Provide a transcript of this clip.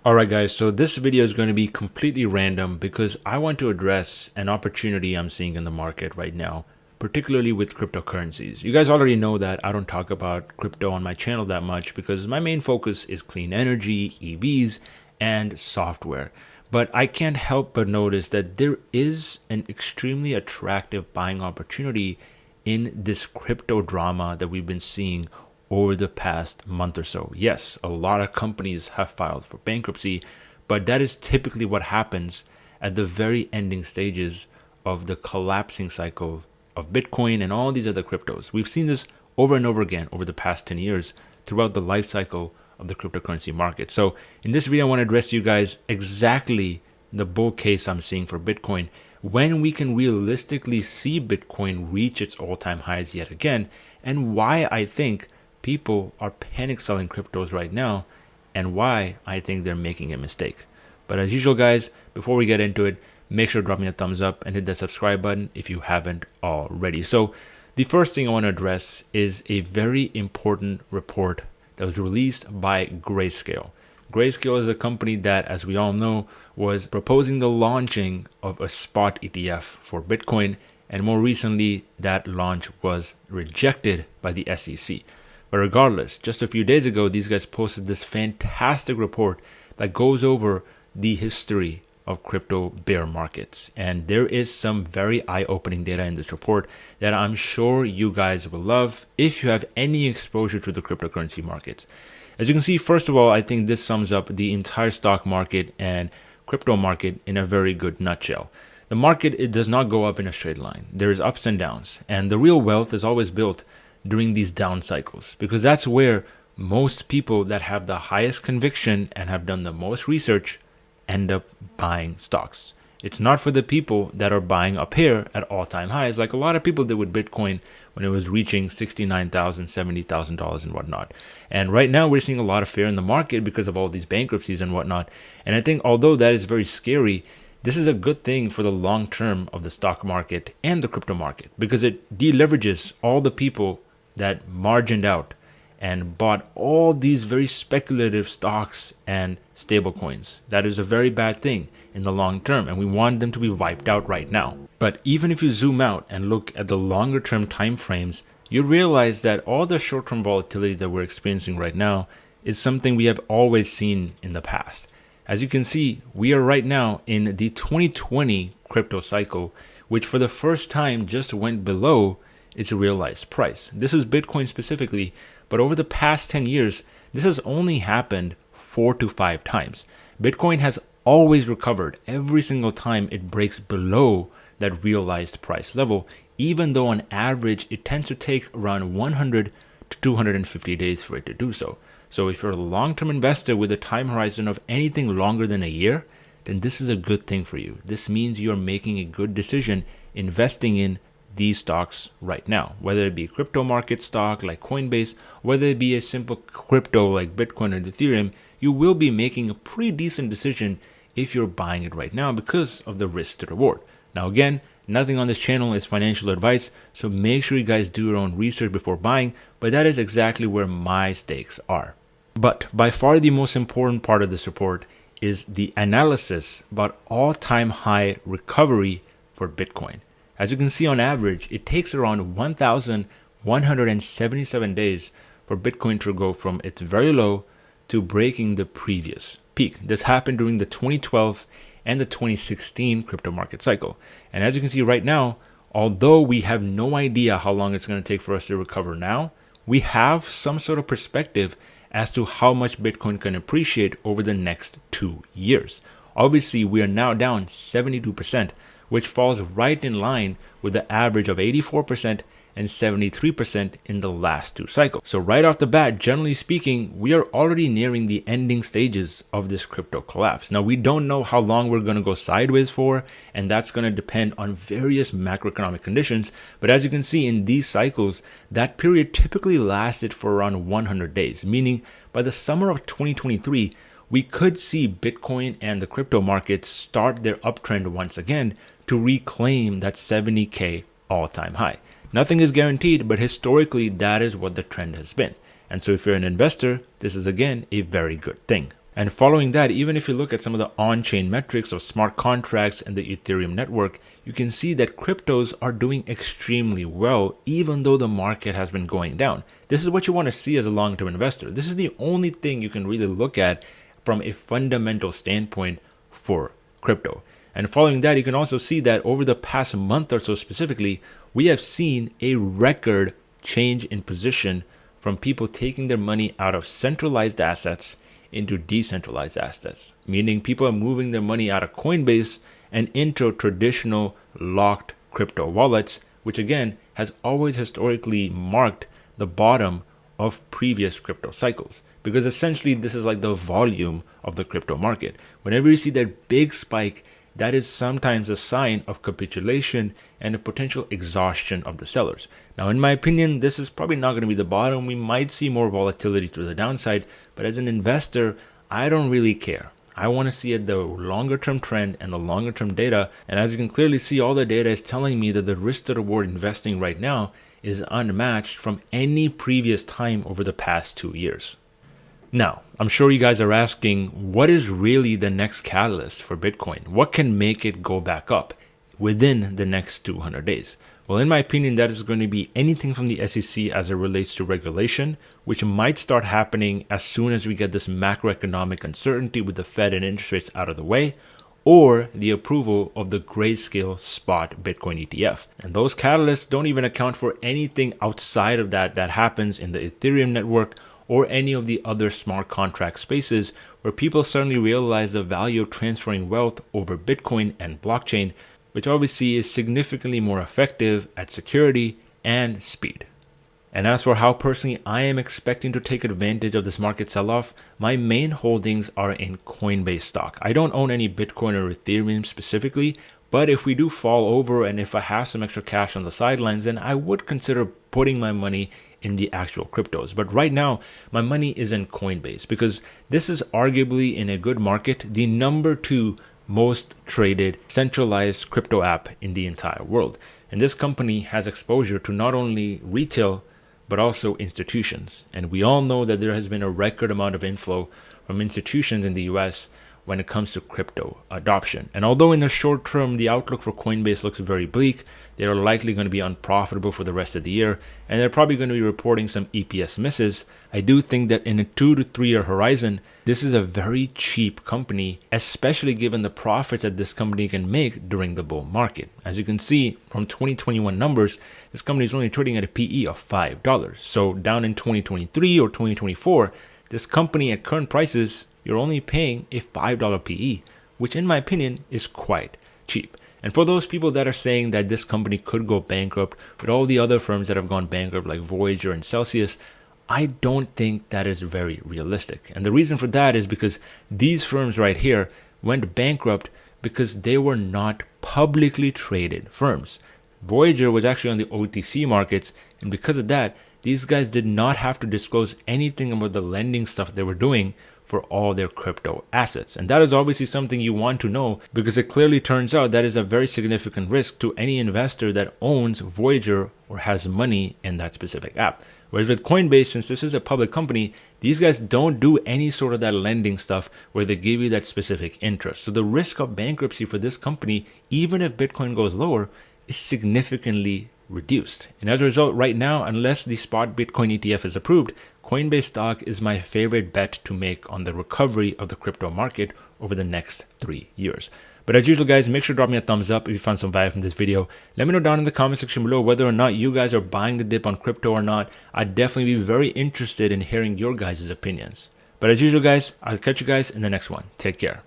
Alright guys, so this video is going to be completely random because I want to address an opportunity I'm seeing in the market right now, particularly with cryptocurrencies. You guys already know that I don't talk about crypto on my channel that much because my main focus is clean energy, EVs, and software. But I can't help but notice that there is an extremely attractive buying opportunity in this crypto drama that we've been seeing over the past month or so. Yes, a lot of companies have filed for bankruptcy, but that is typically what happens at the very ending stages of the collapsing cycle of Bitcoin and all these other cryptos. We've seen this over and over again over the past 10 years throughout the life cycle of the cryptocurrency market. So in this video, I want to address to you guys exactly the bull case I'm seeing for Bitcoin, when we can realistically see Bitcoin reach its all-time highs yet again, and why I think people are panic selling cryptos right now, and why I think they're making a mistake. But as usual, guys, before we get into it, make sure to drop me a thumbs up and hit that subscribe button if you haven't already. So the first thing I want to address is a very important report that was released by Grayscale. Grayscale is a company that, as we all know, was proposing the launching of a spot ETF for Bitcoin, and more recently, that launch was rejected by the SEC. But regardless, just a few days ago, these guys posted this fantastic report that goes over the history of crypto bear markets. And there is some very eye-opening data in this report that I'm sure you guys will love if you have any exposure to the cryptocurrency markets. As you can see, first of all, I think this sums up the entire stock market and crypto market in a very good nutshell. The market, it does not go up in a straight line. There's ups and downs, and the real wealth is always built during these down cycles, because that's where most people that have the highest conviction and have done the most research end up buying stocks. It's not for the people that are buying up here at all-time highs, like a lot of people did with Bitcoin when it was reaching $69,000, $70,000 and whatnot. And right now we're seeing a lot of fear in the market because of all these bankruptcies and whatnot. And I think although that is very scary, this is a good thing for the long term of the stock market and the crypto market, because it deleverages all the people that margined out and bought all these very speculative stocks and stable coins. That is a very bad thing in the long term, and we want them to be wiped out right now. But even if you zoom out and look at the longer term time frames, you realize that all the short-term volatility that we're experiencing right now is something we have always seen in the past. As you can see, we are right now in the 2020 crypto cycle, which for the first time just went below its realized price. This is Bitcoin specifically, but over the past 10 years, this has only happened 4 to 5 times. Bitcoin has always recovered every single time it breaks below that realized price level, even though on average it tends to take around 100 to 250 days for it to do so. So if you're a long-term investor with a time horizon of anything longer than a year, then this is a good thing for you. This means you're making a good decision investing in these stocks right now, whether it be a crypto market stock like Coinbase, whether it be a simple crypto like Bitcoin or Ethereum, you will be making a pretty decent decision if you're buying it right now because of the risk to reward. Now again, nothing on this channel is financial advice, so make sure you guys do your own research before buying, but that is exactly where my stakes are. But by far the most important part of this report is the analysis about all-time high recovery for Bitcoin. As you can see, on average, it takes around 1,177 days for Bitcoin to go from its very low to breaking the previous peak. This happened during the 2012 and the 2016 crypto market cycle. And as you can see right now, although we have no idea how long it's going to take for us to recover now, we have some sort of perspective as to how much Bitcoin can appreciate over the next 2 years. Obviously, we are now down 72%, which falls right in line with the average of 84% and 73% in the last 2 cycles. So right off the bat, generally speaking, we are already nearing the ending stages of this crypto collapse. Now, we don't know how long we're going to go sideways for, and that's going to depend on various macroeconomic conditions. But as you can see in these cycles, that period typically lasted for around 100 days, meaning by the summer of 2023, we could see Bitcoin and the crypto markets start their uptrend once again to reclaim that 70K all-time high. Nothing is guaranteed, but historically, that is what the trend has been. And so if you're an investor, this is again a very good thing. And following that, even if you look at some of the on-chain metrics of smart contracts and the Ethereum network, you can see that cryptos are doing extremely well, even though the market has been going down. This is what you want to see as a long-term investor. This is the only thing you can really look at from a fundamental standpoint for crypto. And following that, you can also see that over the past month or so specifically, we have seen a record change in position from people taking their money out of centralized assets into decentralized assets, meaning people are moving their money out of Coinbase and into traditional locked crypto wallets, which again has always historically marked the bottom of previous crypto cycles, because essentially this is like the volume of the crypto market. Whenever you see that big spike, that is sometimes a sign of capitulation and a potential exhaustion of the sellers. Now, in my opinion, this is probably not going to be the bottom. We might see more volatility to the downside, but as an investor, I don't really care. I want to see the longer term trend and the longer term data. And as you can clearly see, all the data is telling me that the risk to reward investing right now is unmatched from any previous time over the past 2 years. Now, I'm sure you guys are asking, what is really the next catalyst for Bitcoin? What can make it go back up within the next 200 days? Well, in my opinion, that is going to be anything from the SEC as it relates to regulation, which might start happening as soon as we get this macroeconomic uncertainty with the Fed and interest rates out of the way, or the approval of the grayscale spot Bitcoin ETF. And those catalysts don't even account for anything outside of that happens in the Ethereum network or any of the other smart contract spaces where people suddenly realize the value of transferring wealth over Bitcoin and blockchain, which obviously is significantly more effective at security and speed. And as for how personally I am expecting to take advantage of this market sell-off, my main holdings are in Coinbase stock. I don't own any Bitcoin or Ethereum specifically, but if we do fall over and if I have some extra cash on the sidelines, then I would consider putting my money in the actual cryptos. But right now, my money is in Coinbase because this is arguably, in a good market, the number 2 most traded centralized crypto app in the entire world. And this company has exposure to not only retail, but also institutions. And we all know that there has been a record amount of inflow from institutions in the US when it comes to crypto adoption. And although in the short term, the outlook for Coinbase looks very bleak, they are likely going to be unprofitable for the rest of the year, and they're probably going to be reporting some EPS misses. I do think that in a 2 to 3 year horizon, this is a very cheap company, especially given the profits that this company can make during the bull market. As you can see from 2021 numbers, this company is only trading at a PE of $5. So down in 2023 or 2024, this company at current prices, you're only paying a $5 PE, which in my opinion is quite cheap. And for those people that are saying that this company could go bankrupt with all the other firms that have gone bankrupt like Voyager and Celsius, I don't think that is very realistic. And the reason for that is because these firms right here went bankrupt because they were not publicly traded firms. Voyager was actually on the OTC markets, and because of that, these guys did not have to disclose anything about the lending stuff they were doing for all their crypto assets. And that is obviously something you want to know because it clearly turns out that is a very significant risk to any investor that owns Voyager or has money in that specific app. Whereas with Coinbase, since this is a public company, these guys don't do any sort of that lending stuff where they give you that specific interest. So the risk of bankruptcy for this company, even if Bitcoin goes lower, is significantly reduced. And as a result, right now, unless the spot Bitcoin ETF is approved, Coinbase stock is my favorite bet to make on the recovery of the crypto market over the next 3 years. But as usual, guys, make sure to drop me a thumbs up if you found some value from this video. Let me know down in the comment section below whether or not you guys are buying the dip on crypto or not. I'd definitely be very interested in hearing your guys' opinions. But as usual, guys, I'll catch you guys in the next one. Take care.